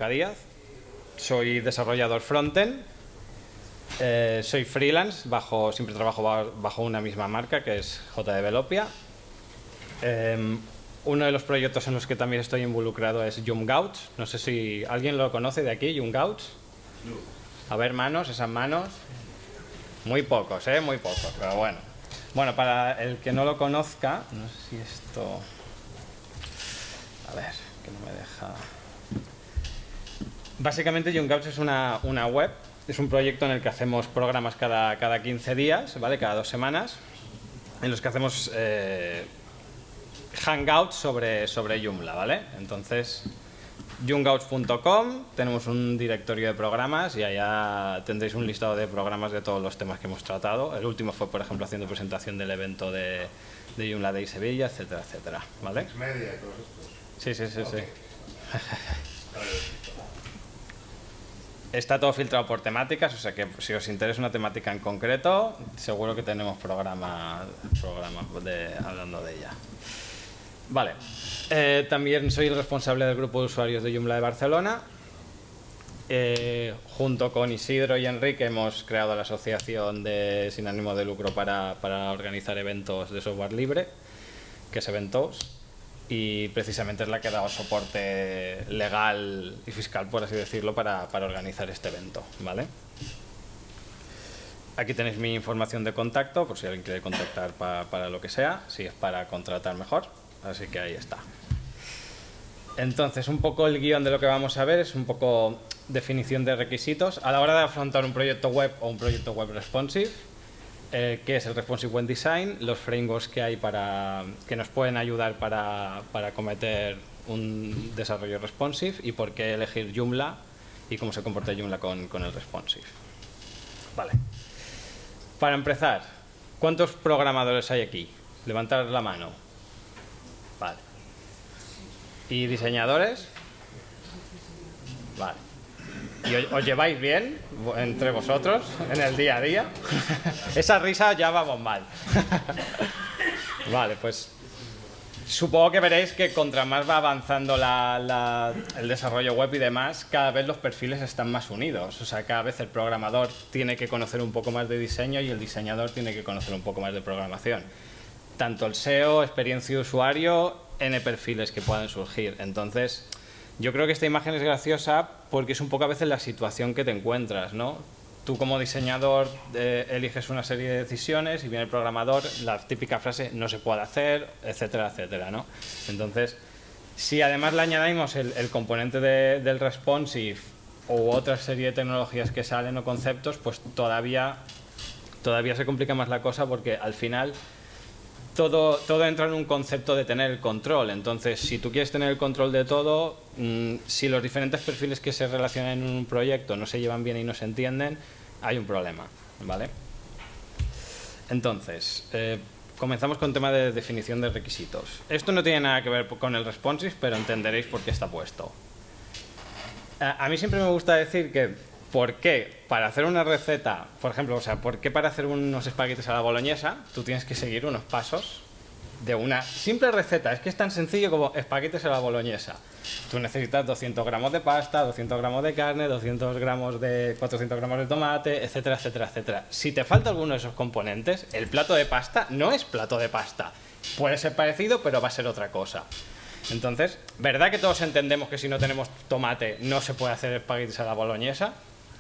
Luca Díaz. Soy desarrollador frontend. Soy freelance, siempre trabajo bajo una misma marca, que es JDevelopia. Uno de los proyectos en los que también estoy involucrado es YoungGouts. No sé si alguien lo conoce de aquí, YoungGouts. A ver, manos, esas manos. Muy pocos, muy pocos, pero bueno. Bueno, para el que no lo conozca, no sé si esto... A ver, que no me deja... Básicamente YoungGouts es una web, es un proyecto en el que hacemos programas cada 15 días, ¿vale? Cada 2 semanas, en los que hacemos hangouts sobre Joomla, ¿vale? Entonces, YoungGouts.com, tenemos un directorio de programas y allá tendréis un listado de programas de todos los temas que hemos tratado. El último fue, por ejemplo, haciendo presentación del evento de Joomla Day Sevilla, etcétera, etcétera, ¿vale? Media y todos estos. Sí. Okay. Está todo filtrado por temáticas, o sea que si os interesa una temática en concreto, seguro que tenemos programa hablando de ella. Vale. También soy el responsable del grupo de usuarios de Joomla de Barcelona. Junto con Isidro y Enrique hemos creado la asociación sin ánimo de lucro para organizar eventos de software libre, que es Eventos. Y precisamente es la que ha dado soporte legal y fiscal, por así decirlo, para organizar este evento, ¿vale? Aquí tenéis mi información de contacto, por si alguien quiere contactar para lo que sea, si es para contratar mejor, así que ahí está. Entonces, un poco el guión de lo que vamos a ver es un poco definición de requisitos. A la hora de afrontar un proyecto web o un proyecto web responsive, ¿qué es el Responsive Web Design? Los frameworks que hay que nos pueden ayudar para cometer un desarrollo responsive y por qué elegir Joomla y cómo se comporta Joomla con el responsive. Vale. Para empezar, ¿cuántos programadores hay aquí? Levantad la mano. Vale. ¿Y diseñadores? Vale. ¿Y os lleváis bien entre vosotros en el día a día? Esa risa ya vamos mal. Vale, pues supongo que veréis que contra más va avanzando el desarrollo web y demás, cada vez los perfiles están más unidos. O sea, cada vez el programador tiene que conocer un poco más de diseño y el diseñador tiene que conocer un poco más de programación. Tanto el SEO, experiencia de usuario, N perfiles que puedan surgir. Entonces, yo creo que esta imagen es graciosa porque es un poco a veces la situación que te encuentras, ¿no? Tú como diseñador eliges una serie de decisiones y viene el programador, la típica frase no se puede hacer, etcétera, etcétera, ¿no? Entonces, si además le añadimos el componente del responsive u otra serie de tecnologías que salen o conceptos, pues todavía se complica más la cosa porque al final todo entra en un concepto de tener el control. Entonces, si tú quieres tener el control de todo, si los diferentes perfiles que se relacionan en un proyecto no se llevan bien y no se entienden, hay un problema, ¿vale? Entonces, comenzamos con el tema de definición de requisitos. Esto no tiene nada que ver con el responsive, pero entenderéis por qué está puesto. A mí siempre me gusta decir que ¿por qué para hacer una receta, por ejemplo, por qué para hacer unos espaguetis a la boloñesa tú tienes que seguir unos pasos de una simple receta? Es que es tan sencillo como espaguetis a la boloñesa. Tú necesitas 200 gramos de pasta, 200 gramos de carne, 400 gramos de tomate, etcétera, etcétera, etcétera. Si te falta alguno de esos componentes, el plato de pasta no es plato de pasta. Puede ser parecido, pero va a ser otra cosa. Entonces, ¿verdad que todos entendemos que si no tenemos tomate no se puede hacer espaguetis a la boloñesa?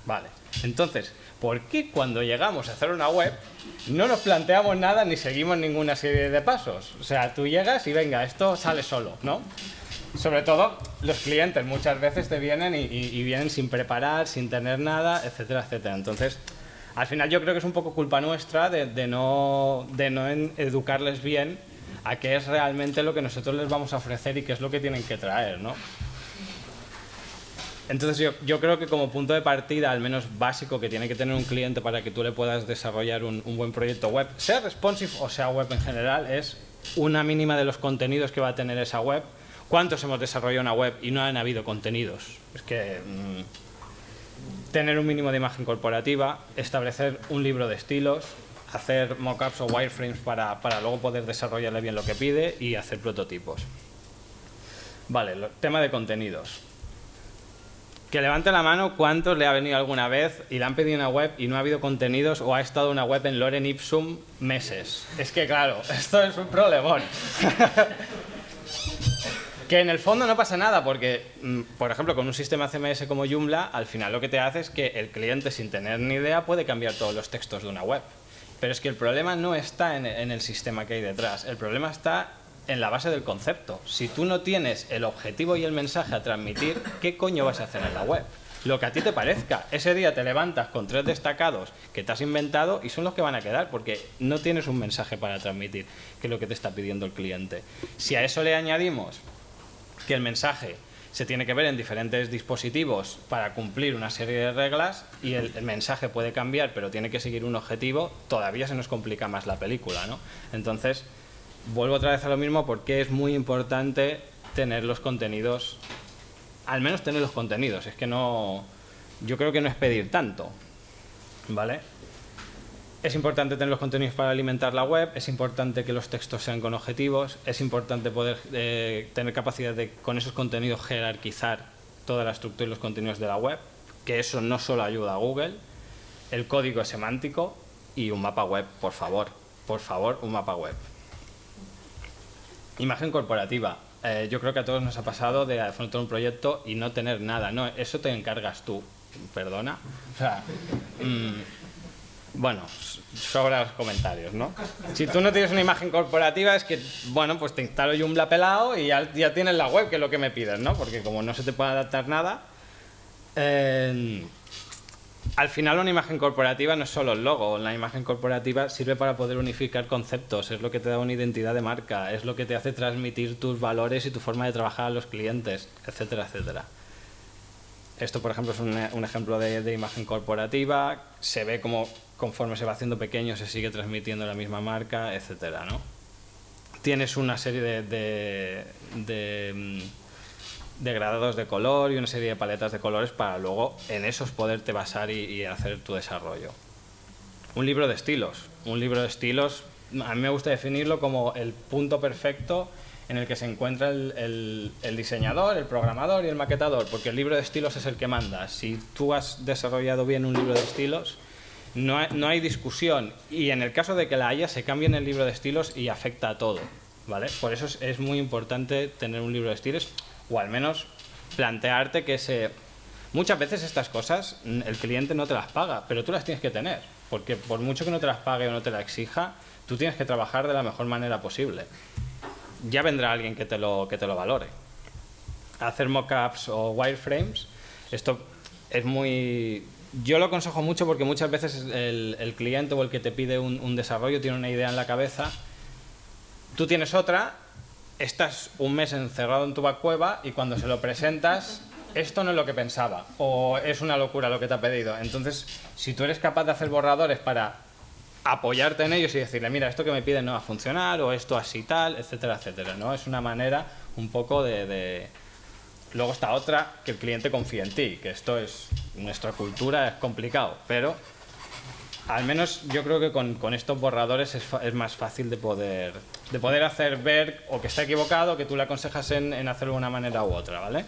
Vale, entonces, ¿por qué cuando llegamos a hacer una web no nos planteamos nada ni seguimos ninguna serie de pasos? O sea, tú llegas y venga, esto sale solo, ¿no? Sobre todo los clientes muchas veces te vienen y vienen sin preparar, sin tener nada, etcétera, etcétera. Entonces, al final yo creo que es un poco culpa nuestra de no educarles bien a qué es realmente lo que nosotros les vamos a ofrecer y qué es lo que tienen que traer, ¿no? Entonces yo creo que como punto de partida, al menos básico, que tiene que tener un cliente para que tú le puedas desarrollar un buen proyecto web, sea responsive o sea web en general, es una mínima de los contenidos que va a tener esa web. ¿Cuántos hemos desarrollado una web y no han habido contenidos? Es que tener un mínimo de imagen corporativa, establecer un libro de estilos, hacer mockups o wireframes para luego poder desarrollarle bien lo que pide y hacer prototipos. Vale, tema de contenidos. Que levante la mano cuántos le ha venido alguna vez y le han pedido una web y no ha habido contenidos o ha estado una web en Lorem Ipsum meses. Es que claro, esto es un problemón. Que en el fondo no pasa nada porque, por ejemplo, con un sistema CMS como Joomla, al final lo que te hace es que el cliente sin tener ni idea puede cambiar todos los textos de una web. Pero es que el problema no está en el sistema que hay detrás, el problema está en la base del concepto. Si tú no tienes el objetivo y el mensaje a transmitir, ¿qué coño vas a hacer en la web? Lo que a ti te parezca. Ese día te levantas con 3 destacados que te has inventado y son los que van a quedar porque no tienes un mensaje para transmitir, que es lo que te está pidiendo el cliente. Si a eso le añadimos que el mensaje se tiene que ver en diferentes dispositivos para cumplir una serie de reglas y el mensaje puede cambiar pero tiene que seguir un objetivo, todavía se nos complica más la película, ¿no? Entonces, vuelvo otra vez a lo mismo porque es muy importante tener los contenidos, al menos tener los contenidos, es que no, yo creo que no es pedir tanto, ¿vale? Es importante tener los contenidos para alimentar la web, es importante que los textos sean con objetivos, es importante poder tener capacidad de con esos contenidos jerarquizar toda la estructura y los contenidos de la web, que eso no solo ayuda a Google, el código es semántico y un mapa web, por favor, un mapa web. Imagen corporativa. Yo creo que a todos nos ha pasado de afrontar un proyecto y no tener nada. No, eso te encargas tú. Perdona. O sea, bueno, sobra los comentarios, ¿no? Si tú no tienes una imagen corporativa es que, bueno, pues te instalo Joomla pelado y ya tienes la web, que es lo que me pides, ¿no? Porque como no se te puede adaptar nada... Al final una imagen corporativa no es solo el logo, la imagen corporativa sirve para poder unificar conceptos, es lo que te da una identidad de marca, es lo que te hace transmitir tus valores y tu forma de trabajar a los clientes, etcétera, etcétera. Esto, por ejemplo, es un ejemplo de imagen corporativa, se ve como conforme se va haciendo pequeño se sigue transmitiendo la misma marca, etcétera, ¿no? Tienes una serie de gradados de color y una serie de paletas de colores para luego en esos poderte basar y hacer tu desarrollo. Un libro de estilos. Un libro de estilos, a mí me gusta definirlo como el punto perfecto en el que se encuentra el diseñador, el programador y el maquetador, porque el libro de estilos es el que manda. Si tú has desarrollado bien un libro de estilos, no hay discusión, y en el caso de que la haya, se cambia en el libro de estilos y afecta a todo, ¿vale? Por eso es muy importante tener un libro de estilos, o al menos plantearte que muchas veces estas cosas el cliente no te las paga, pero tú las tienes que tener, porque por mucho que no te las pague o no te las exija, tú tienes que trabajar de la mejor manera posible. Ya vendrá alguien que te lo valore. Hacer mockups o wireframes, esto es muy... Yo lo aconsejo mucho porque muchas veces el cliente o el que te pide un desarrollo tiene una idea en la cabeza, tú tienes otra, estás un mes encerrado en tu cueva y cuando se lo presentas, esto no es lo que pensaba o es una locura lo que te ha pedido. Entonces, si tú eres capaz de hacer borradores para apoyarte en ellos y decirle, mira, esto que me piden no va a funcionar o esto así tal, etcétera, etcétera, ¿no? Es una manera un poco de... Luego está otra, que el cliente confía en ti, que esto es... Nuestra cultura es complicado, pero al menos yo creo que con estos borradores es más fácil de poder hacer ver o que está equivocado, que tú le aconsejas en hacerlo de una manera u otra, ¿vale?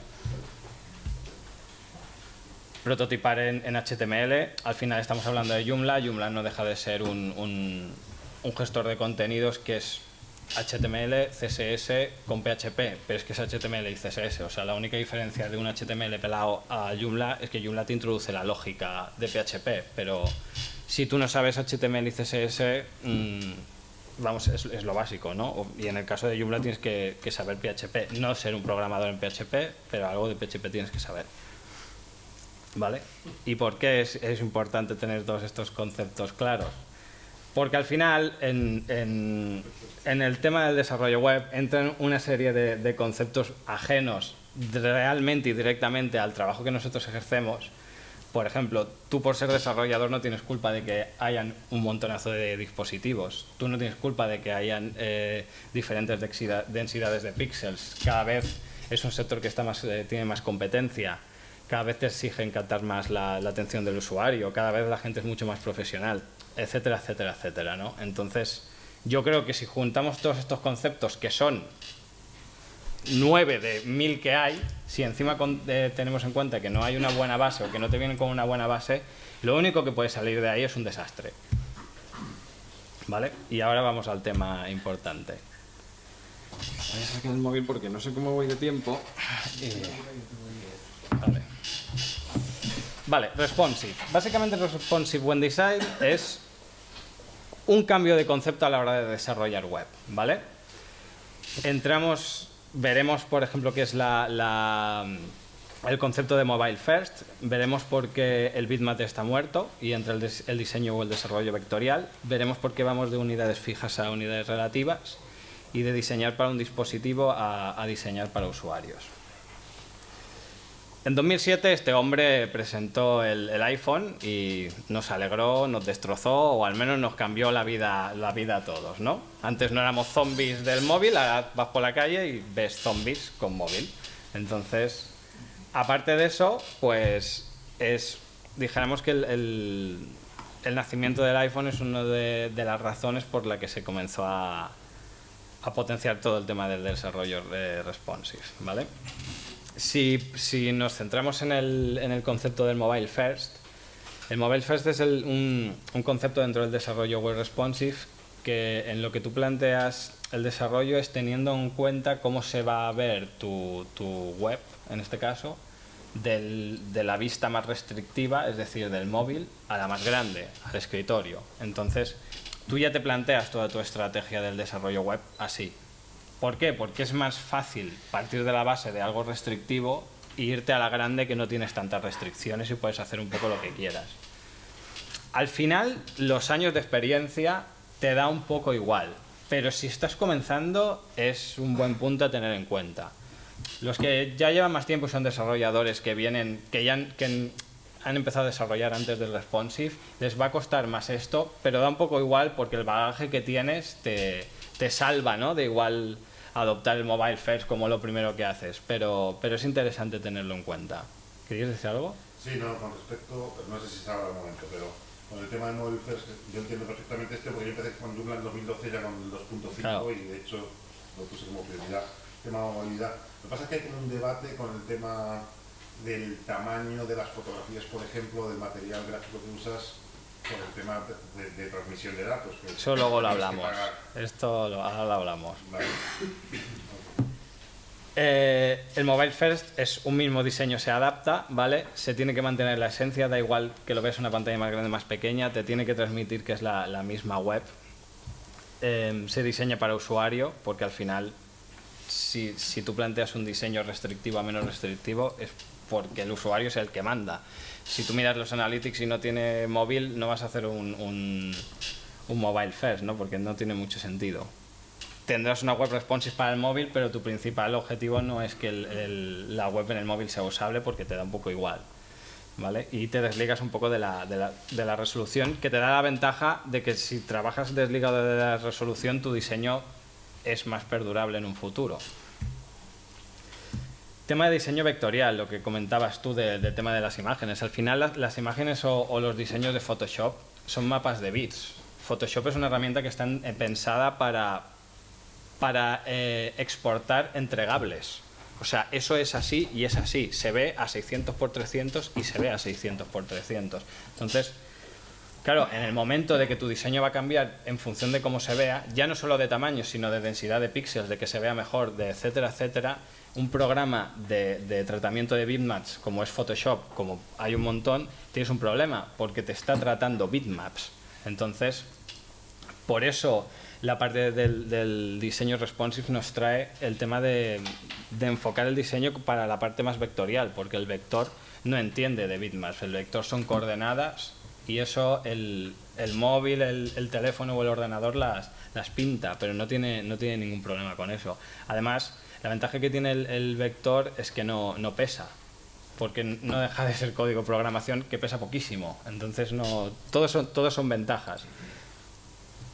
Prototipar en HTML, al final estamos hablando de Joomla. Joomla no deja de ser un gestor de contenidos que es HTML, CSS con PHP, pero es que es HTML y CSS, o sea, la única diferencia de un HTML pelado a Joomla es que Joomla te introduce la lógica de PHP, pero si tú no sabes HTML y CSS, vamos, es lo básico, ¿no? Y en el caso de Joomla tienes que saber PHP, no ser un programador en PHP, pero algo de PHP tienes que saber. ¿Vale? ¿Y por qué es importante tener todos estos conceptos claros? Porque al final, en el tema del desarrollo web, entran una serie de conceptos ajenos realmente y directamente al trabajo que nosotros ejercemos. Por ejemplo, tú por ser desarrollador no tienes culpa de que hayan un montonazo de dispositivos. Tú no tienes culpa de que hayan diferentes densidades de píxeles. Cada vez es un sector que tiene más competencia. Cada vez te exigen captar más la atención del usuario. Cada vez la gente es mucho más profesional, etcétera, etcétera, etcétera, ¿no? Entonces, yo creo que si juntamos todos estos conceptos que son 9 de 1000 que hay, si encima tenemos en cuenta que no hay una buena base o que no te vienen con una buena base, lo único que puede salir de ahí es un desastre. ¿Vale? Y ahora vamos al tema importante. Voy a sacar el móvil porque no sé cómo voy de tiempo. Vale, responsive. Básicamente responsive when design es un cambio de concepto a la hora de desarrollar web, ¿vale? Veremos por ejemplo qué es el concepto de mobile first, veremos por qué el bitmap está muerto y entre el diseño o el desarrollo vectorial, veremos por qué vamos de unidades fijas a unidades relativas y de diseñar para un dispositivo a diseñar para usuarios. En 2007 este hombre presentó el iPhone y nos alegró, nos destrozó o al menos nos cambió la vida a todos, ¿no? Antes no éramos zombies del móvil, ahora vas por la calle y ves zombies con móvil. Entonces, aparte de eso, pues dijéramos que el nacimiento del iPhone es una de las razones por la que se comenzó a potenciar todo el tema del desarrollo responsive, ¿vale? Si nos centramos en el concepto del mobile first, el mobile first es un concepto dentro del desarrollo web responsive que en lo que tú planteas el desarrollo es teniendo en cuenta cómo se va a ver tu web, en este caso, de la vista más restrictiva, es decir, del móvil, a la más grande, al escritorio. Entonces, tú ya te planteas toda tu estrategia del desarrollo web así. ¿Por qué? Porque es más fácil partir de la base de algo restrictivo e irte a la grande que no tienes tantas restricciones y puedes hacer un poco lo que quieras. Al final, los años de experiencia te da un poco igual, pero si estás comenzando es un buen punto a tener en cuenta. Los que ya llevan más tiempo son desarrolladores que han empezado a desarrollar antes del responsive, les va a costar más esto, pero da un poco igual porque el bagaje que tienes te salva, ¿no? De igual adoptar el mobile first como lo primero que haces, pero es interesante tenerlo en cuenta. ¿Querías decir algo? Sí, no, con respecto, no sé si sabrá el momento, pero con el tema del mobile first, yo entiendo perfectamente porque yo empecé con Joomla en 2012 ya con el 2.5 claro. Y de hecho lo puse como prioridad, tema de movilidad. Lo que pasa es que hay como un debate con el tema del tamaño de las fotografías, por ejemplo, del material gráfico que usas, por el tema de transmisión de datos. Eso luego lo hablamos. Ahora lo hablamos. Vale. El mobile first es un mismo diseño, se adapta, ¿vale? Se tiene que mantener la esencia, da igual que lo veas en una pantalla más grande o más pequeña, te tiene que transmitir que es la misma web. Se diseña para usuario, porque al final, si tú planteas un diseño restrictivo a menos restrictivo, es porque el usuario es el que manda. Si tú miras los analytics y no tiene móvil, no vas a hacer un mobile first, ¿no? Porque no tiene mucho sentido. Tendrás una web responsive para el móvil, pero tu principal objetivo no es que la web en el móvil sea usable porque te da un poco igual, ¿vale? Y te desligas un poco de la resolución, que te da la ventaja de que si trabajas desligado de la resolución, tu diseño es más perdurable en un futuro. Tema de diseño vectorial, lo que comentabas tú del tema de las imágenes. Al final las imágenes o los diseños de Photoshop son mapas de bits. Photoshop es una herramienta que está pensada para exportar entregables. O sea, eso es así y es así. Se ve a 600 por 300 y se ve a 600 por 300. Entonces, claro, en el momento de que tu diseño va a cambiar en función de cómo se vea, ya no solo de tamaño, sino de densidad de píxeles, de que se vea mejor, de etcétera, etcétera, un programa de tratamiento de bitmaps como es Photoshop, como hay un montón, tienes un problema porque te está tratando bitmaps. Entonces, por eso la parte del diseño responsive nos trae el tema de enfocar el diseño para la parte más vectorial, porque el vector no entiende de bitmaps, el vector son coordenadas y eso el móvil, el teléfono o el ordenador las pinta, pero no tiene ningún problema con eso. Además, la ventaja que tiene el vector es que no pesa, porque no deja de ser código de programación que pesa poquísimo. Entonces, todos son ventajas.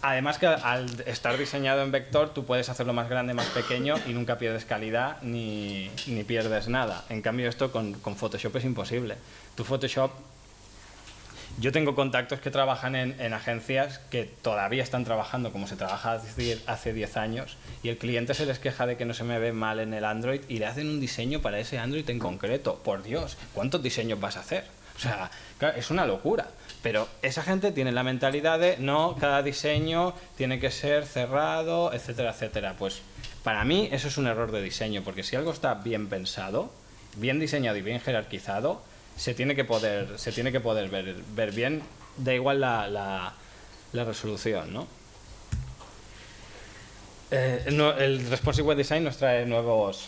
Además que al estar diseñado en vector, tú puedes hacerlo más grande, más pequeño y nunca pierdes calidad ni pierdes nada. En cambio, esto con Photoshop es imposible. Tu Photoshop, Yo tengo contactos que trabajan en agencias que todavía están trabajando como se trabaja hace 10 años y el cliente se les queja de que no se me ve mal en el Android y le hacen un diseño para ese Android en concreto. Por Dios, ¿cuántos diseños vas a hacer? O sea, claro, es una locura. Pero esa gente tiene la mentalidad de no, cada diseño tiene que ser cerrado, etcétera, etcétera. Pues para mí eso es un error de diseño, porque si algo está bien pensado, bien diseñado y bien jerarquizado, se tiene que poder ver bien, da igual la resolución, ¿no? El Responsive Web Design nos trae nuevos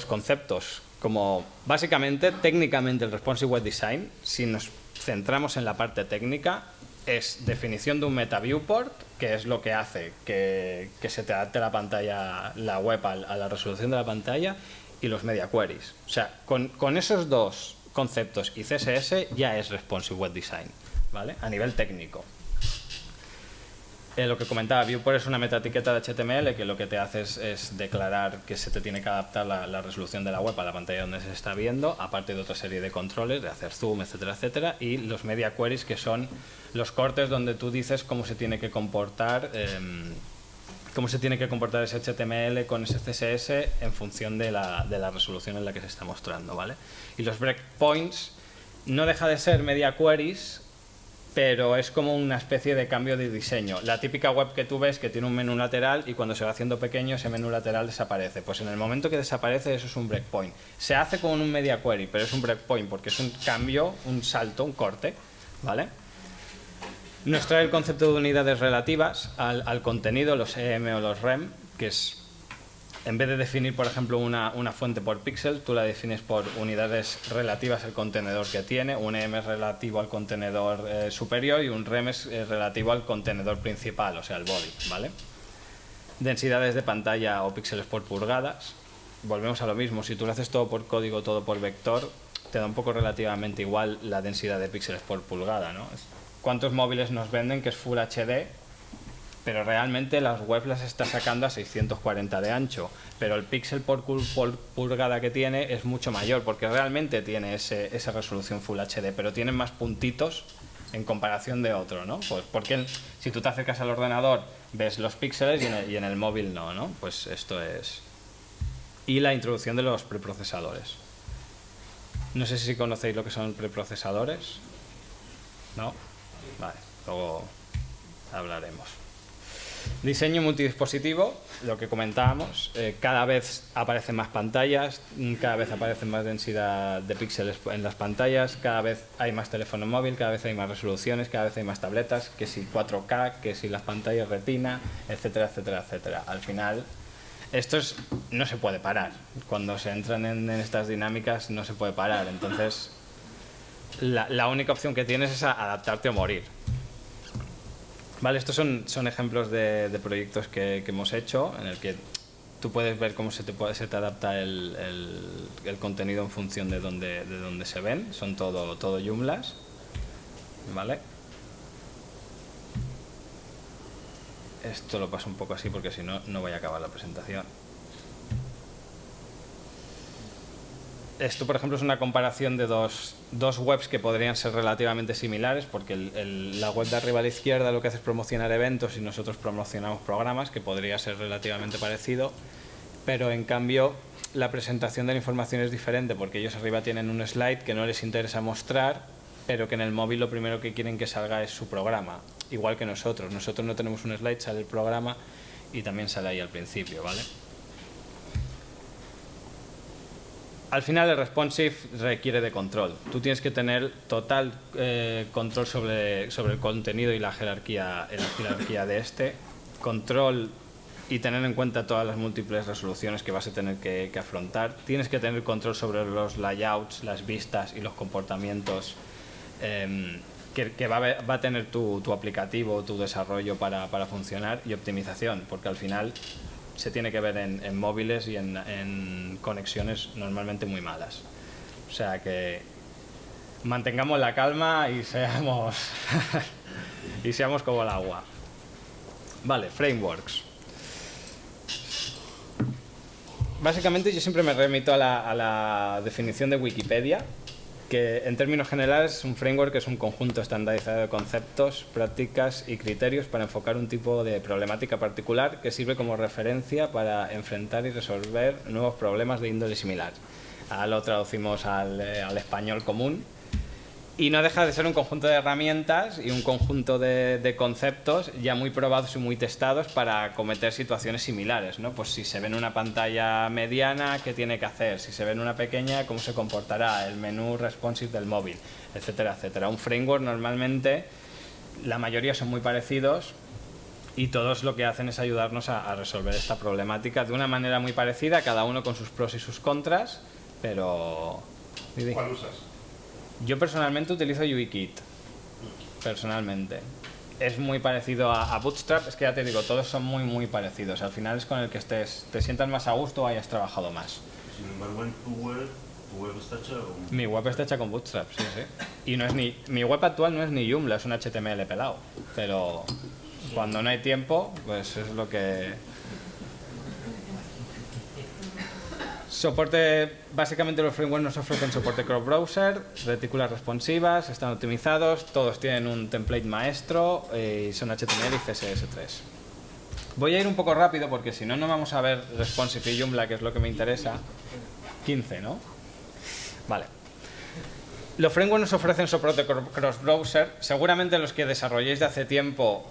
conceptos, como básicamente, técnicamente el Responsive Web Design, si nos centramos en la parte técnica, es definición de un meta viewport, que es lo que hace que se te adapte la pantalla, la web a la resolución de la pantalla, y los media queries. O sea, con esos dos conceptos y CSS ya es Responsive Web Design, ¿vale? A nivel técnico. Lo que comentaba, viewport es una metaetiqueta de HTML que lo que te hace es declarar que se te tiene que adaptar la resolución de la web a la pantalla donde se está viendo, aparte de otra serie de controles, de hacer zoom, etcétera, etcétera, y los media queries, que son los cortes donde tú dices cómo se tiene que comportar ese HTML con ese CSS en función de la resolución en la que se está mostrando, ¿vale? Y los breakpoints no deja de ser media queries, pero es como una especie de cambio de diseño. La típica web que tú ves que tiene un menú lateral y cuando se va haciendo pequeño ese menú lateral desaparece. Pues en el momento que desaparece eso es un breakpoint. Se hace con un media query, pero es un breakpoint porque es un cambio, un salto, un corte, ¿vale? Nos trae el concepto de unidades relativas al contenido, los EM o los REM, que es, en vez de definir, por ejemplo, una fuente por píxel, tú la defines por unidades relativas al contenedor que tiene. Un EM es relativo al contenedor superior y un REM es relativo al contenedor principal, o sea, al body, ¿vale? Densidades de pantalla o píxeles por pulgadas. Volvemos a lo mismo, si tú lo haces todo por código, todo por vector, te da un poco relativamente igual la densidad de píxeles por pulgada, ¿no? ¿Cuántos móviles nos venden que es Full HD? Pero realmente las webs las está sacando a 640 de ancho, pero el píxel por pulgada que tiene es mucho mayor, porque realmente tiene esa resolución Full HD, pero tienen más puntitos en comparación de otro, ¿no? Pues porque si tú te acercas al ordenador ves los píxeles y en el móvil no, ¿no? Pues esto es... Y la introducción de los preprocesadores. No sé si conocéis lo que son preprocesadores. ¿No? Vale, luego hablaremos. Diseño multidispositivo, lo que comentábamos, cada vez aparecen más pantallas, cada vez aparece más densidad de píxeles en las pantallas, cada vez hay más teléfono móvil, cada vez hay más resoluciones, cada vez hay más tabletas, que si 4K, que si las pantallas retina, etcétera, etcétera, etcétera. Al final, no se puede parar. Cuando se entran en estas dinámicas no se puede parar, entonces la única opción que tienes es adaptarte o morir. Vale, estos son ejemplos de proyectos que hemos hecho en el que tú puedes ver cómo se te adapta el contenido en función de dónde se ven. Son todo Joomlas, ¿vale? Esto lo paso un poco así porque si no, no voy a acabar la presentación. Esto, por ejemplo, es una comparación de dos webs que podrían ser relativamente similares, porque la web de arriba a la izquierda lo que hace es promocionar eventos y nosotros promocionamos programas, que podría ser relativamente parecido, pero en cambio la presentación de la información es diferente, porque ellos arriba tienen un slide que no les interesa mostrar, pero que en el móvil lo primero que quieren que salga es su programa, igual que nosotros. Nosotros no tenemos un slide, sale el programa y también sale ahí al principio, ¿vale? Al final el responsive requiere de control. Tú tienes que tener total control sobre el contenido y la jerarquía de este. Control y tener en cuenta todas las múltiples resoluciones que vas a tener que afrontar. Tienes que tener control sobre los layouts, las vistas y los comportamientos que va a tener tu aplicativo, tu desarrollo para funcionar, y optimización, porque al final se tiene que ver en móviles y en conexiones normalmente muy malas. O sea que mantengamos la calma y seamos como el agua. Vale, frameworks. Básicamente yo siempre me remito a la definición de Wikipedia, que en términos generales un framework es un conjunto estandarizado de conceptos, prácticas y criterios para enfocar un tipo de problemática particular que sirve como referencia para enfrentar y resolver nuevos problemas de índole similar. Ahora lo traducimos al español común. Y no deja de ser un conjunto de herramientas y un conjunto de conceptos ya muy probados y muy testados para acometer situaciones similares, ¿no? Pues si se ve en una pantalla mediana, ¿qué tiene que hacer? Si se ve en una pequeña, ¿cómo se comportará? El menú responsive del móvil, etcétera, etcétera. Un framework normalmente, la mayoría son muy parecidos y todos lo que hacen es ayudarnos a resolver esta problemática de una manera muy parecida, cada uno con sus pros y sus contras, pero... ¿Cuál usas? Yo personalmente utilizo UIKit, personalmente. Es muy parecido a Bootstrap, es que ya te digo, todos son muy parecidos. Al final es con el que te sientas más a gusto o hayas trabajado más. Sin embargo, en tu web está hecha con... Mi web está hecha con Bootstrap, sí. Y no es mi web actual no es ni Joomla, es un HTML pelado. Pero cuando no hay tiempo, pues es lo que... Soporte, básicamente los frameworks nos ofrecen soporte cross-browser, retículas responsivas, están optimizados, todos tienen un template maestro y son HTML y CSS3. Voy a ir un poco rápido porque si no, no vamos a ver responsive y Joomla, que es lo que me interesa. 15, ¿no? Vale. Los frameworks nos ofrecen soporte cross-browser. Seguramente los que desarrolléis de hace tiempo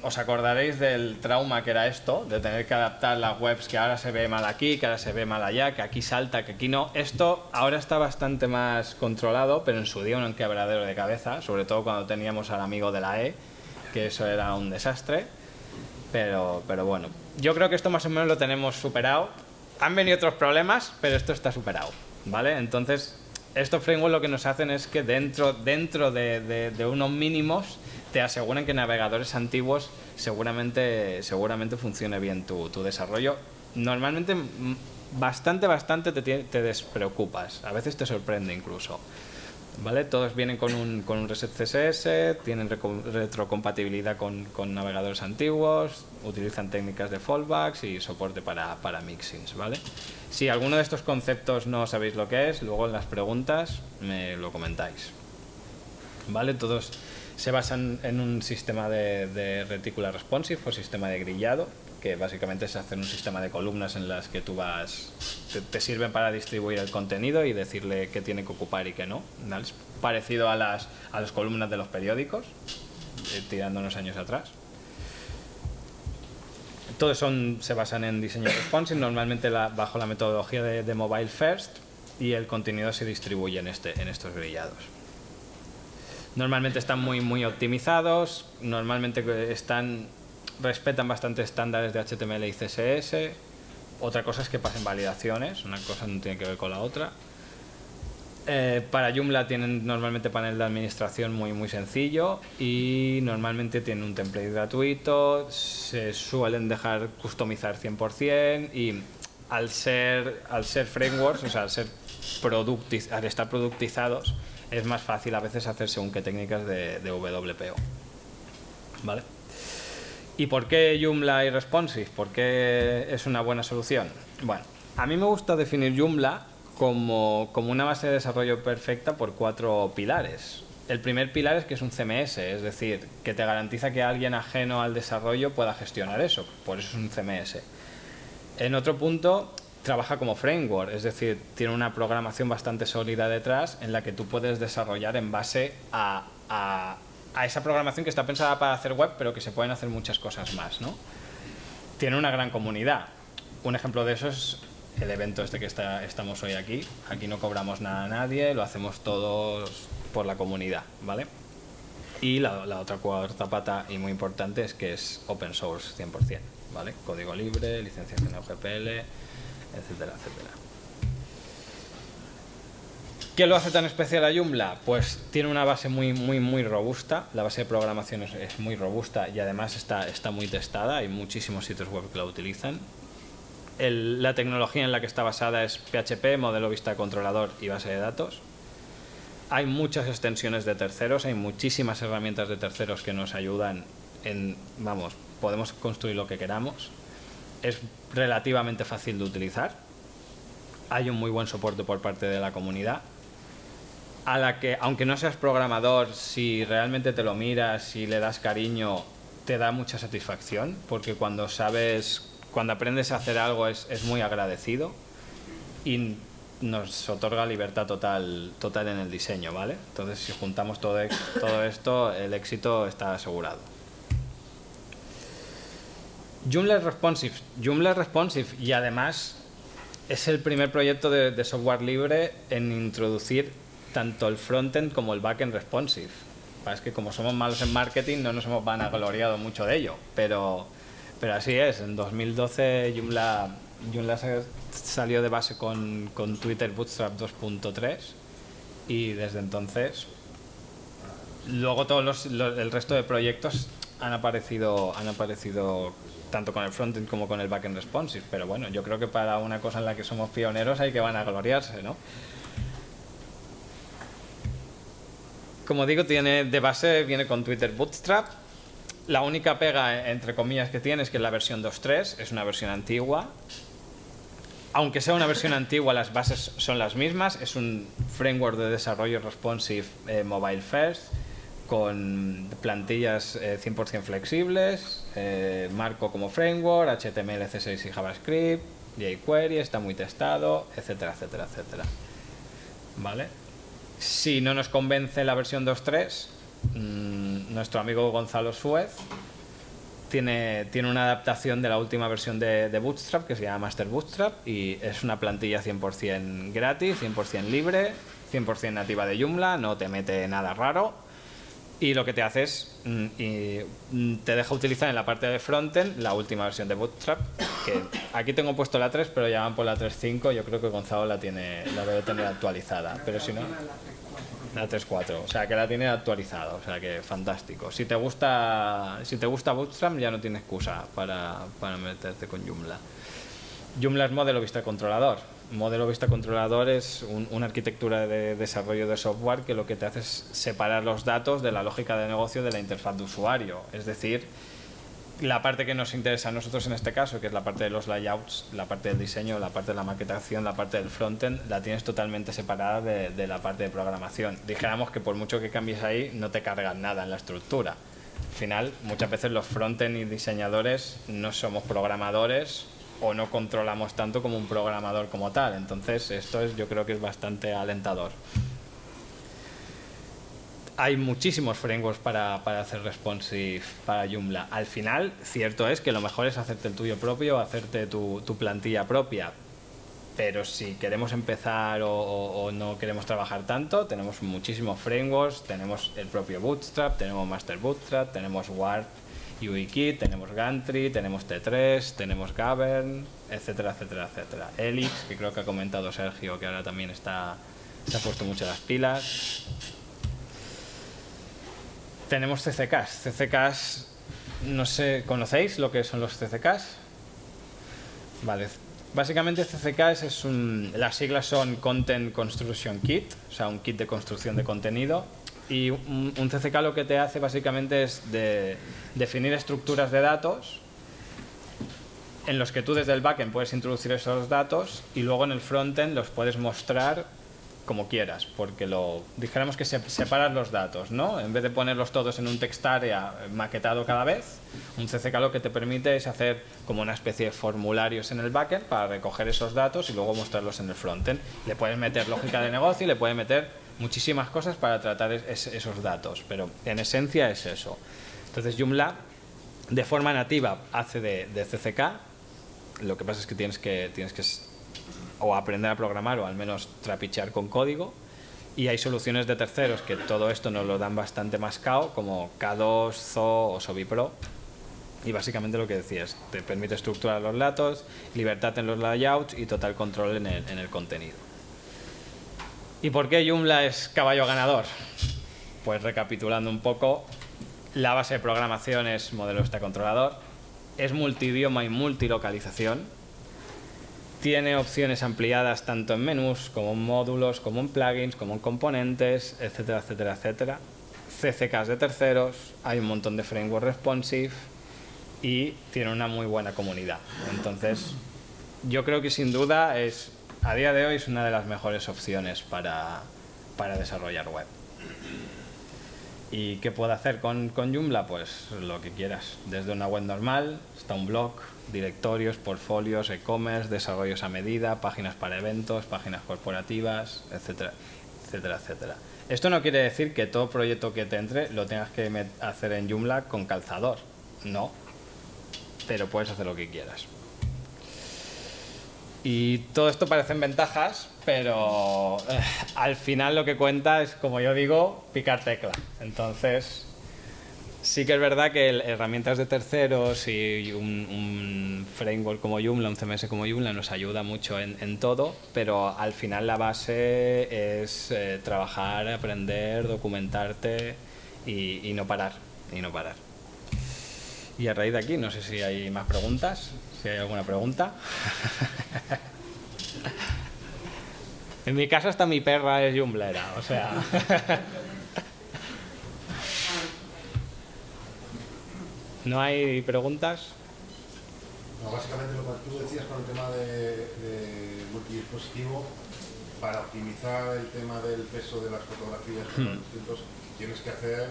os acordaréis del trauma que era esto, de tener que adaptar las webs que ahora se ve mal aquí, que ahora se ve mal allá, que aquí salta, que aquí no. Esto ahora está bastante más controlado, pero en su día un quebradero de cabeza, sobre todo cuando teníamos al amigo de la E, que eso era un desastre. Pero bueno, yo creo que esto más o menos lo tenemos superado. Han venido otros problemas, pero esto está superado, ¿vale? Entonces... estos frameworks lo que nos hacen es que dentro de unos mínimos te aseguran que navegadores antiguos seguramente funcione bien tu desarrollo. Normalmente bastante te despreocupas, a veces te sorprende incluso. ¿Vale? Todos vienen con un reset CSS, tienen retrocompatibilidad con navegadores antiguos, utilizan técnicas de fallbacks y soporte para mixins, ¿vale? Si alguno de estos conceptos no sabéis lo que es, luego en las preguntas me lo comentáis. ¿Vale? Todos se basan en un sistema de retícula responsive o sistema de grillado, que básicamente es hacer un sistema de columnas en las que tú te sirven para distribuir el contenido y decirle qué tiene que ocupar y qué no. ¿Vale? Es parecido a las columnas de los periódicos, tirando unos años atrás. Todos se basan en diseño responsive, normalmente bajo la metodología de mobile first, y el contenido se distribuye en estos grillados. Normalmente están muy optimizados, normalmente respetan bastante estándares de HTML y CSS. Otra cosa es que pasen validaciones, una cosa no tiene que ver con la otra. Para Joomla tienen normalmente panel de administración muy sencillo y normalmente tienen un template gratuito, se suelen dejar customizar 100% y al ser frameworks, o sea, al estar productizados, es más fácil a veces hacer según qué técnicas de WPO. ¿Vale? ¿Y por qué Joomla y responsive? ¿Por qué es una buena solución? Bueno, a mí me gusta definir Joomla como una base de desarrollo perfecta por 4 pilares. El primer pilar es que es un CMS, es decir, que te garantiza que alguien ajeno al desarrollo pueda gestionar eso, por eso es un CMS. En otro punto, trabaja como framework, es decir, tiene una programación bastante sólida detrás en la que tú puedes desarrollar en base a esa programación que está pensada para hacer web, pero que se pueden hacer muchas cosas más, ¿no? Tiene una gran comunidad. Un ejemplo de eso es el evento este que estamos hoy aquí. Aquí no cobramos nada a nadie, lo hacemos todos por la comunidad, ¿vale? Y la otra cuarta pata y muy importante es que es open source 100%, ¿vale? Código libre, licenciación GPL, etcétera, etcétera. ¿Qué lo hace tan especial a Joomla? Pues tiene una base muy robusta, la base de programación es muy robusta y además está muy testada, hay muchísimos sitios web que la utilizan. La tecnología en la que está basada es PHP, modelo vista controlador y base de datos. Hay muchas extensiones de terceros, hay muchísimas herramientas de terceros que nos ayudan podemos construir lo que queramos. Es relativamente fácil de utilizar. Hay un muy buen soporte por parte de la comunidad. a la que, aunque no seas programador, si realmente te lo miras, si le das cariño, te da mucha satisfacción, porque cuando aprendes a hacer algo es muy agradecido y nos otorga libertad total en el diseño, ¿vale? Entonces, si juntamos todo esto, el éxito está asegurado. Joomla es responsive. Joomla es responsive y además es el primer proyecto de software libre en introducir tanto el frontend como el backend responsive. Es que como somos malos en marketing no nos hemos vanagloriado mucho de ello, pero así es. En 2012 Joomla salió de base con Twitter Bootstrap 2.3 y desde entonces luego el resto de proyectos han aparecido tanto con el frontend como con el backend responsive, pero bueno, yo creo que para una cosa en la que somos pioneros hay que vanagloriarse, ¿no? Como digo, de base viene con Twitter Bootstrap. La única pega, entre comillas, que tiene es que la versión 2.3 es una versión antigua. Aunque sea una versión antigua, las bases son las mismas. Es un framework de desarrollo responsive mobile first, con plantillas 100% flexibles, Marco como framework, HTML, CSS y JavaScript, jQuery, está muy testado, etcétera, etcétera, etcétera. ¿Vale? Si no nos convence la versión 2.3, nuestro amigo Gonzalo Suez tiene una adaptación de la última versión de Bootstrap que se llama Master Bootstrap y es una plantilla 100% gratis, 100% libre, 100% nativa de Joomla, no te mete nada raro y lo que te hace es te deja utilizar en la parte de frontend la última versión de Bootstrap, que aquí tengo puesto la 3 pero ya van por la 3.5, yo creo que Gonzalo la debe tener actualizada, pero si no, la 3.4, o sea que la tiene actualizada, o sea que fantástico. Si te gusta Bootstrap ya no tiene excusa para meterte con Joomla. Joomla es modelo vista controlador. Modelo vista controlador es una arquitectura de desarrollo de software que lo que te hace es separar los datos de la lógica de negocio de la interfaz de usuario. Es decir, la parte que nos interesa a nosotros en este caso, que es la parte de los layouts, la parte del diseño, la parte de la maquetación, la parte del frontend, la tienes totalmente separada de la parte de programación. Dijéramos que por mucho que cambies ahí, no te cargan nada en la estructura. Al final, muchas veces los frontend y diseñadores no somos programadores o no controlamos tanto como un programador como tal. Entonces, yo creo que es bastante alentador. Hay muchísimos frameworks para hacer responsive para Joomla. Al final, cierto es que lo mejor es hacerte el tuyo propio, hacerte tu plantilla propia. Pero si queremos empezar o no queremos trabajar tanto, tenemos muchísimos frameworks, tenemos el propio Bootstrap, tenemos Master Bootstrap, tenemos Warp, UIKit, tenemos Gantry, tenemos T3, tenemos Govern, etcétera, etcétera, etcétera. Elix, que creo que ha comentado Sergio, que ahora también se ha puesto mucho las pilas. Tenemos CCKs. CCKs, no sé, ¿conocéis lo que son los CCKs? Vale. Básicamente CCKs las siglas son Content Construction Kit, o sea, un kit de construcción de contenido. Y un CCK lo que te hace básicamente es definir estructuras de datos en los que tú desde el backend puedes introducir esos datos y luego en el frontend los puedes mostrar como quieras, porque dijéramos que separas los datos, ¿no? En vez de ponerlos todos en un text area maquetado cada vez, un CCK lo que te permite es hacer como una especie de formularios en el backend para recoger esos datos y luego mostrarlos en el frontend. Le puedes meter lógica de negocio y le puedes meter muchísimas cosas para tratar esos datos, pero en esencia es eso. Entonces Joomla de forma nativa hace de CCK, lo que pasa es que tienes que o aprender a programar o al menos trapichear con código, y hay soluciones de terceros que todo esto nos lo dan bastante mascado, como K2, Zoo o SobiPro, y básicamente lo que decías, te permite estructurar los datos, libertad en los layouts y total control en el contenido. ¿Y por qué Joomla es caballo ganador? Pues recapitulando un poco, la base de programación es modelo vista controlador, es multidioma y multilocalización, tiene opciones ampliadas tanto en menús, como en módulos, como en plugins, como en componentes, etcétera, etcétera, etcétera. CCKs de terceros, hay un montón de framework responsive y tiene una muy buena comunidad. Entonces, yo creo que sin duda a día de hoy es una de las mejores opciones para para desarrollar web. ¿Y qué puedo hacer con Joomla? Pues lo que quieras, desde una web normal hasta un blog, directorios, portfolios, e-commerce, desarrollos a medida, páginas para eventos, páginas corporativas, etcétera, etcétera, etcétera. Esto no quiere decir que todo proyecto que te entre lo tengas que hacer en Joomla con calzador, no, pero puedes hacer lo que quieras. Y todo esto parecen ventajas, pero al final lo que cuenta es, como yo digo, picar tecla. Entonces, sí que es verdad que herramientas de terceros y un framework como Joomla, un CMS como Joomla nos ayuda mucho en todo, pero al final la base es trabajar, aprender, documentarte y no parar, Y a raíz de aquí, no sé si hay más preguntas, si hay alguna pregunta. En mi caso hasta mi perra es Joomlera, o sea... ¿No hay preguntas? No, básicamente lo que tú decías con el tema de multidispositivo, para optimizar el tema del peso de las fotografías con los distintos, tienes que hacer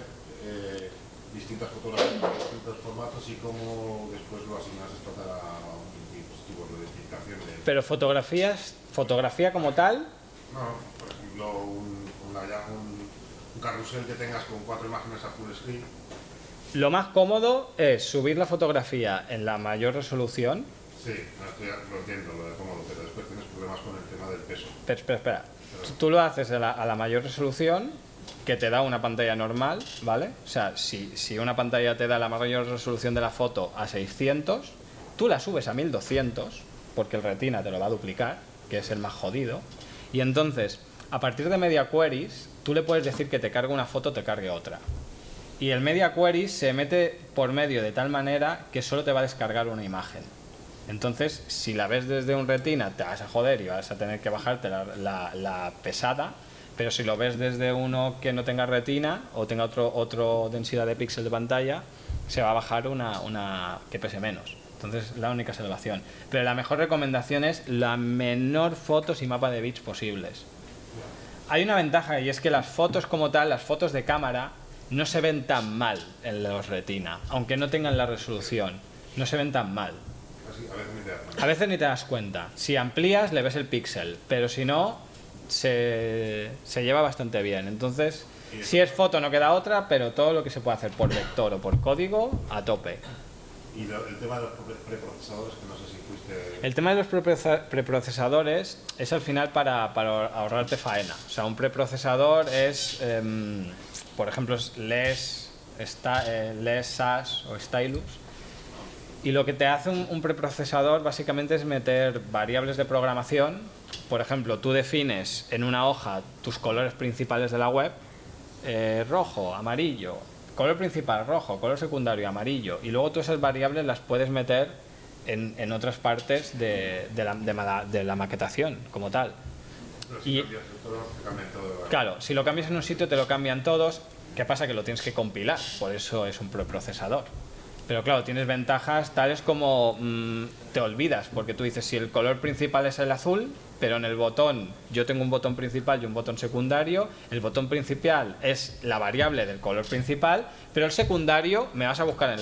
distintas fotografías en distintos formatos y cómo después lo asignas esto a un multidispositivo, la identificación de... Pero fotografía como tal... No, por ejemplo, un carrusel que tengas con 4 imágenes a full screen. Lo más cómodo es subir la fotografía en la mayor resolución. Sí, lo entiendo, lo de cómodo, pero después tienes problemas con el tema del peso. Espera. Tú lo haces a la mayor resolución, que te da una pantalla normal, ¿vale? O sea, si una pantalla te da la mayor resolución de la foto a 600, tú la subes a 1200, porque el Retina te lo va a duplicar, que es el más jodido. Y entonces, a partir de Media Queries, tú le puedes decir que te cargue una foto, te cargue otra. Y el Media Queries se mete por medio de tal manera que solo te va a descargar una imagen. Entonces, si la ves desde un Retina, te vas a joder y vas a tener que bajarte la pesada, pero si lo ves desde uno que no tenga Retina o tenga otro densidad de píxel de pantalla, se va a bajar una que pese menos. Entonces, la única salvación. Pero la mejor recomendación es la menor fotos y mapa de bits posibles. Hay una ventaja y es que las fotos como tal, las fotos de cámara, no se ven tan mal en los Retina, aunque no tengan la resolución, no se ven tan mal. A veces ni te das cuenta. Si amplías le ves el píxel, pero si no, se lleva bastante bien. Entonces, si es foto no queda otra, pero todo lo que se puede hacer por vector o por código, a tope. Y el tema de los preprocesadores, que no sé si fuiste... El tema de los preprocesadores es al final para ahorrarte faena. O sea, un preprocesador es, por ejemplo, LES, SAS o Stylus. Y lo que te hace un preprocesador básicamente es meter variables de programación. Por ejemplo, tú defines en una hoja tus colores principales de la web, rojo, amarillo, color principal rojo, color secundario amarillo, y luego tú esas variables las puedes meter en otras partes de la maquetación como tal. Y, claro, si lo cambias en un sitio te lo cambian todos. ¿Qué pasa? Que lo tienes que compilar, por eso es un preprocesador. Pero claro, tienes ventajas tales como te olvidas, porque tú dices si el color principal es el azul, pero en el botón, yo tengo un botón principal y un botón secundario, el botón principal es la variable del color principal, pero el secundario me vas a buscar en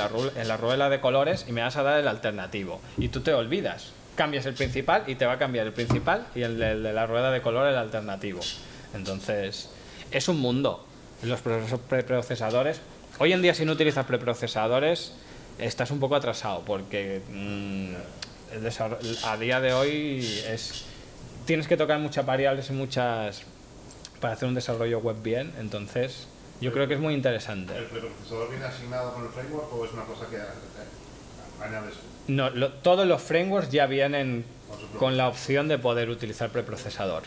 la rueda de colores y me vas a dar el alternativo. Y tú te olvidas, cambias el principal y te va a cambiar el principal y el de la rueda de color el alternativo. Entonces, es un mundo. Los preprocesadores, hoy en día si no utilizas preprocesadores, estás un poco atrasado porque a día de hoy tienes que tocar muchas variables y para hacer un desarrollo web bien, entonces yo creo que es muy interesante. ¿El preprocesador viene asignado con el framework o es una cosa que añades? No, todos los frameworks ya vienen con la opción de poder utilizar preprocesador,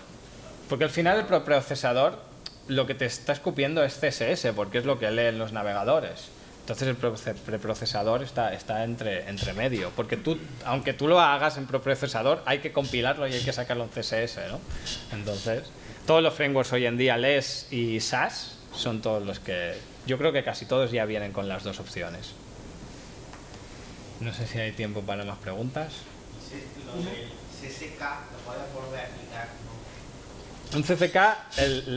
porque al final el preprocesador lo que te está escupiendo es CSS, porque es lo que leen los navegadores. Entonces el preprocesador está entre medio, porque aunque tú lo hagas en preprocesador, hay que compilarlo y hay que sacarlo en CSS, ¿no? Entonces, todos los frameworks hoy en día, LES y SAS, son todos los que... Yo creo que casi todos ya vienen con las dos opciones. No sé si hay tiempo para más preguntas. Lo del CSK lo puedes volver a aplicar, ¿no? Un CCK,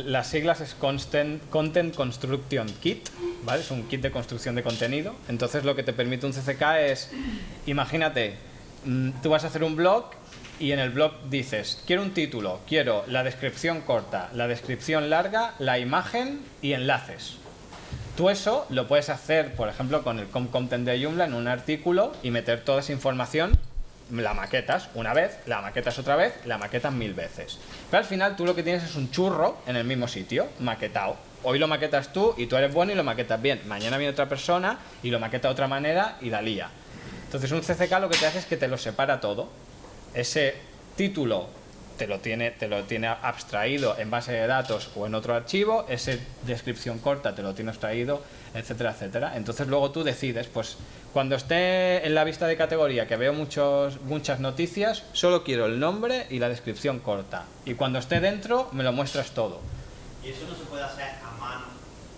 las siglas es Content Construction Kit, ¿vale? Es un kit de construcción de contenido. Entonces lo que te permite un CCK es, imagínate, tú vas a hacer un blog y en el blog dices, quiero un título, quiero la descripción corta, la descripción larga, la imagen y enlaces. Tú eso lo puedes hacer, por ejemplo, con el content de Joomla en un artículo y meter toda esa información. La maquetas una vez, la maquetas otra vez, la maquetas 1000 veces. Pero al final tú lo que tienes es un churro en el mismo sitio, maquetado. Hoy lo maquetas tú y tú eres bueno y lo maquetas bien. Mañana viene otra persona y lo maqueta de otra manera y la lía. Entonces un CCK lo que te hace es que te lo separa todo. Ese título te lo tiene abstraído en base de datos o en otro archivo, esa descripción corta te lo tiene abstraído, etcétera, etcétera. Entonces luego tú decides, pues cuando esté en la vista de categoría que veo muchas noticias, solo quiero el nombre y la descripción corta. Y cuando esté dentro me lo muestras todo. ¿Y eso no se puede hacer a mano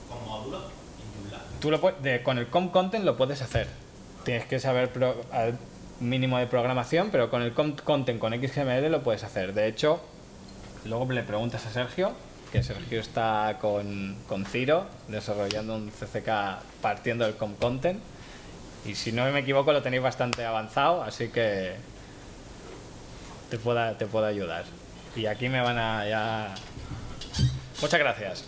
con módulos en Joomla? Tú con el content lo puedes hacer. Tienes que saber al mínimo de programación, pero con el content con XML lo puedes hacer. De hecho, luego le preguntas a Sergio, que Sergio está con Ciro desarrollando un CCK partiendo del content. Y si no me equivoco lo tenéis bastante avanzado, así que te puedo ayudar. Y aquí me van a ya... Muchas gracias.